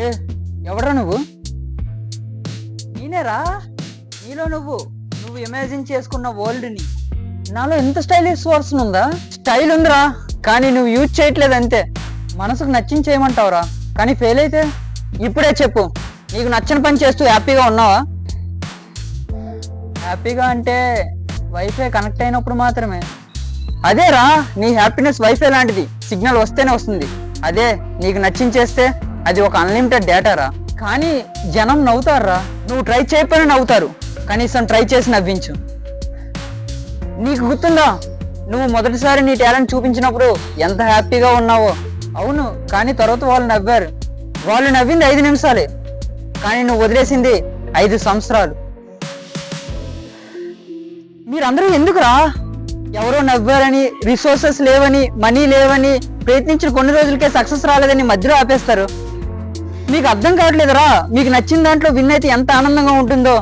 ఏ ఎవడ్రా నువ్వు? నేనేరా, నీలో నువ్వు ఇమాజిన్ చేసుకున్న వరల్డ్ని. నాలో ఎంత స్టైలిష్ వర్షన్ ఉందా? స్టైల్ ఉందిరా, కానీ నువ్వు యూజ్ చేయట్లేదు అంతే. మనసుకు నచ్చింది చేయమంటావురా, కానీ ఫెయిల్ అయితే? ఇప్పుడే చెప్పు, నీకు నచ్చని పని చేస్తూ హ్యాపీగా ఉన్నావా? హ్యాపీగా అంటే వైఫై కనెక్ట్ అయినప్పుడు మాత్రమే. అదేరా, నీ హ్యాపీనెస్ వైఫై లాంటిది, సిగ్నల్ వస్తేనే వస్తుంది. అదే నీకు నచ్చింది చేస్తే అది ఒక అన్లిమిటెడ్ డేటా రా. కానీ జనం నవ్వుతారా, నువ్వు ట్రై చేయకపోయినా నవ్వుతారు. కనీసం ట్రై చేసి నవ్వించు. నీకు గుర్తుందా, నువ్వు మొదటిసారి నీ టాలెంట్ చూపించినప్పుడు ఎంత హ్యాపీగా ఉన్నావో? అవును, కానీ తర్వాత వాళ్ళు నవ్వారు. వాళ్ళు నవ్వింది 5 నిమిషాలే, కానీ నువ్వు వదిలేసింది 5 సంవత్సరాలు. మీరందరూ ఎందుకురా? ఎవరో నవ్వారని, రిసోర్సెస్ లేవని, మనీ లేవని, ప్రయత్నించిన కొన్ని రోజులకే సక్సెస్ రాలేదని మధ్యలో ఆపేస్తారు. మీకు అర్థం కావట్లేదురా, మీకు నచ్చిన దాంట్లో విన్ అయితే ఎంత ఆనందంగా ఉంటుందో.